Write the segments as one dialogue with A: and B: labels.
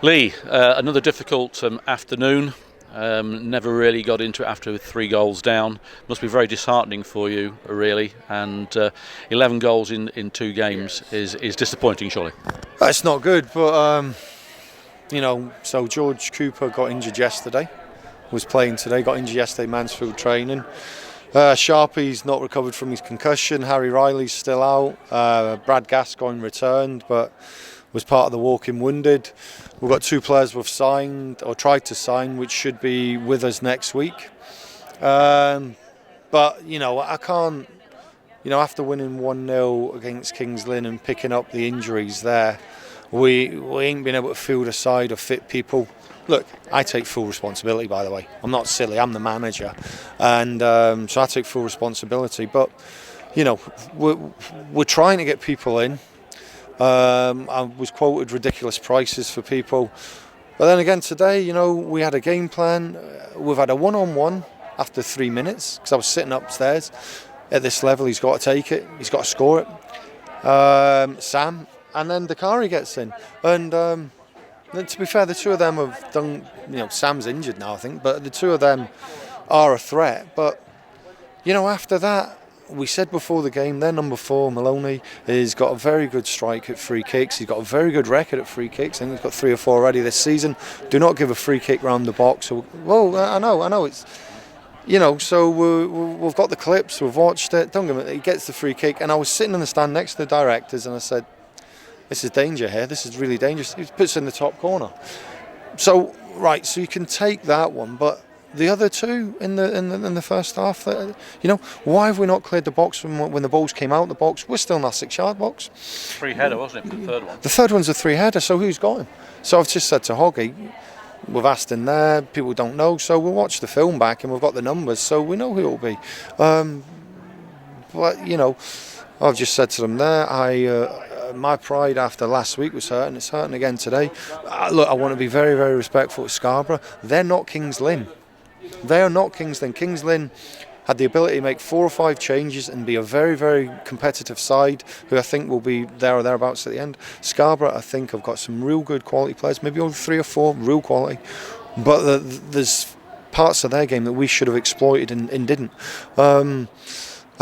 A: Lee, another difficult afternoon. Never really got into it after 3 goals down. Must be very disheartening for you, really. And 11 goals in 2 games is disappointing, surely.
B: It's not good, but so George Cooper got injured yesterday. Was playing today. Got injured yesterday, Mansfield training. Sharpie's not recovered from his concussion. Harry Riley's still out. Brad Gascoigne returned, but was part of the walk-in wounded. We've got 2 players we've signed or tried to sign, which should be with us next week. But I can't. After winning 1-0 against Kings Lynn and picking up the injuries there, we ain't been able to field a side of fit people. Look, I take full responsibility, by the way. I'm not silly, I'm the manager. And so I take full responsibility. But, we're trying to get people in. I was quoted ridiculous prices for people. But then again today, we had a game plan. We've had a one-on-one after 3 minutes, because I was sitting upstairs. At this level, he's got to take it. He's got to score it. Sam. And then Dakari gets in. And to be fair, the 2 of them have done, Sam's injured now, I think, but the 2 of them are a threat. But, after that, we said before the game, their number 4, Maloney, has got a very good strike at free kicks. He's got a very good record at free kicks. I think he's got 3 or 4 already this season. Do not give a free kick round the box. Well, I know, it's... so we've got the clips, we've watched it. Don't give me, he gets the free kick, and I was sitting in the stand next to the directors, and I said, "This is danger here. This is really dangerous." He puts it in the top corner. So you can take that one, but the other 2 in the first half, why have we not cleared the box when the balls came out the box? We're still in our 6-yard box.
A: 3-header, wasn't it, for the third one?
B: The third one's a 3-header. So who's got him? So I've just said to Hoggy, we've asked in there, people don't know, so we'll watch the film back and we've got the numbers, so we know who it'll be. But I've just said to them there, my pride after last week was hurting. It's hurting again today. Look, I want to be very, very respectful to Scarborough. They're not Kings Lynn. They are not Kings Lynn. Kings Lynn had the ability to make 4 or 5 changes and be a very, very competitive side who I think will be there or thereabouts at the end. Scarborough, I think, have got some real good quality players, maybe only 3 or 4 real quality. But there's parts of their game that we should have exploited and didn't. I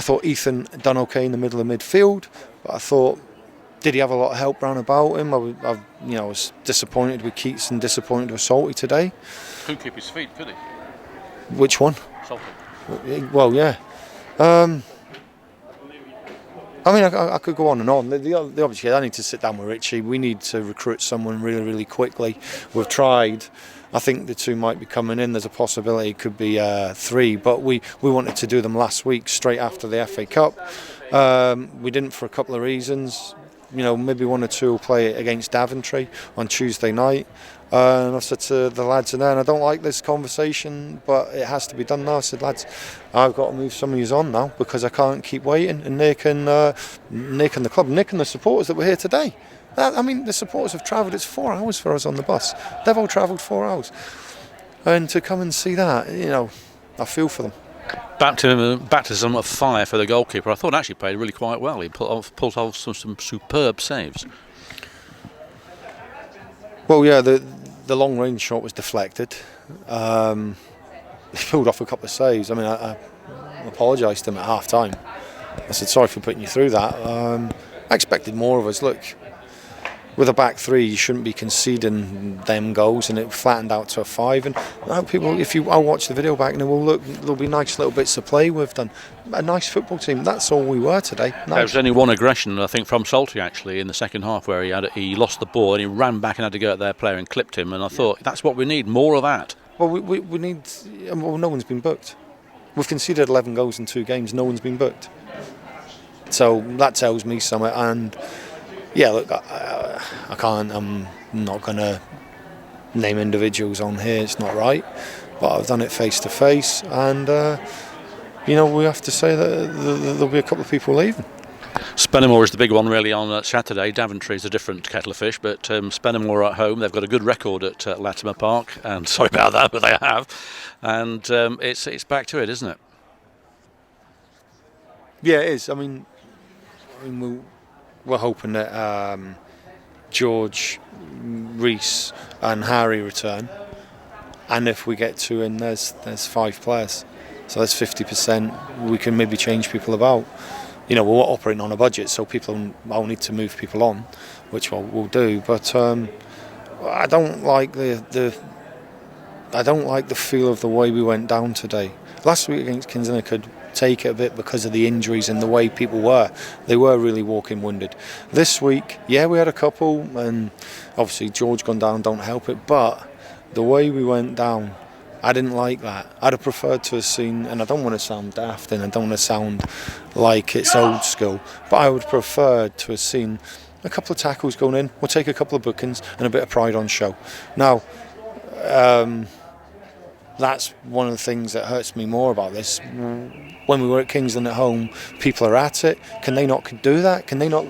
B: thought Ethan done okay in the middle of midfield, but I thought, did he have a lot of help round about him? I was disappointed with Keats and disappointed with Salty today.
A: Couldn't keep his feet, could he?
B: Which one?
A: Salty.
B: Well, yeah. I could go on and on. The obviously, I need to sit down with Richie. We need to recruit someone really, really quickly. We've tried. I think the 2 might be coming in. There's a possibility it could be 3, but we wanted to do them last week, straight after the FA Cup. We didn't for a couple of reasons. Maybe 1 or 2 will play against Daventry on Tuesday night. And I said to the lads in there, and I don't like this conversation, but it has to be done now. I said, lads, I've got to move some of yous on now because I can't keep waiting. And Nick and the club, Nick and the supporters that were here today. The supporters have travelled. It's 4 hours for us on the bus. They've all travelled 4 hours. And to come and see that, I feel for them.
A: Baptism of fire for the goalkeeper. I thought actually played really quite well. He pulled off some superb saves.
B: Well, yeah, the long range shot was deflected. He pulled off a couple of saves. I apologised to him at half time. I said, sorry for putting you through that. I expected more of us. Look, with a back 3, you shouldn't be conceding them goals, and it flattened out to a 5. And I'll watch the video back and there'll be nice little bits of play we've done. A nice football team. That's all we were today. Nice.
A: There was only one aggression, I think, from Salty actually in the second half, where he lost the ball and he ran back and had to go at their player and clipped him. And I thought that's what we need, more of that.
B: Well, we need. Well, no one's been booked. We've conceded 11 goals in 2 games. No one's been booked. So that tells me something. And yeah, look, I can't. I'm not going to name individuals on here. It's not right. But I've done it face to face, and we have to say that there'll be a couple of people leaving.
A: Spennymoor is the big one really on Saturday. Daventry is a different kettle of fish, but Spennymoor are at home. They've got a good record at Latimer Park, and sorry about that, but they have. And it's back to it, isn't it?
B: Yeah, it is. We're hoping that George, Reece and Harry return, and if we get 2 in, there's 5 players, so that's 50%. We can maybe change people about. We're operating on a budget, so I'll need to move people on, which we'll do. But I don't like the feel of the way we went down today. Last week against Kingston, I could take it a bit because of the injuries and the way people were. They were really walking wounded. This week, yeah, we had a couple, and obviously George gone down, don't help it. But the way we went down, I didn't like that. I'd have preferred to have seen, and I don't want to sound daft and I don't want to sound like it's old school, but I would prefer to have seen a couple of tackles going in. We'll take a couple of bookings and a bit of pride on show. Now, that's one of the things that hurts me more about this. When we were at Kingston at home, people are at it. Can they not do that? Can they not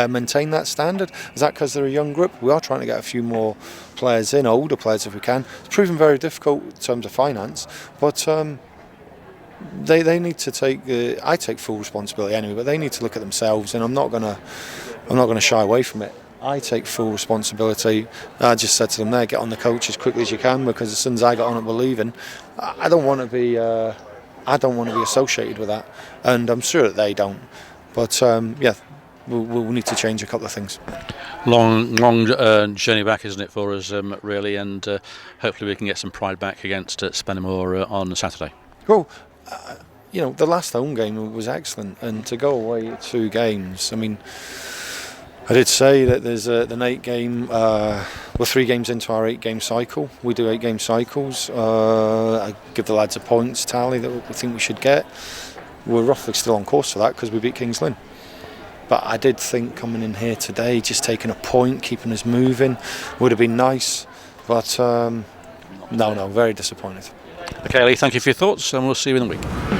B: maintain that standard? Is that because they're a young group? We are trying to get a few more players in, older players if we can. It's proven very difficult in terms of finance, but they need to take. I take full responsibility anyway, but they need to look at themselves, and I'm not gonna shy away from it. I take full responsibility. I just said to them there, get on the coach as quickly as you can, because as soon as I got on it believing, I don't want to be associated with that, and I'm sure that they don't. But we'll need to change a couple of things.
A: Long journey back, isn't it, for us, really, and hopefully we can get some pride back against Spennymoor on Saturday.
B: Well, the last home game was excellent, and to go away at 2 games, I mean, I did say that there's an 8 game, we're 3 games into our 8 game cycle. We do 8 game cycles. I give the lads a points tally that we think we should get. We're roughly still on course for that because we beat Kings Lynn. But I did think coming in here today, just taking a point, keeping us moving, would have been nice. But no, very disappointed.
A: Okay, Lee, thank you for your thoughts, and we'll see you in a week.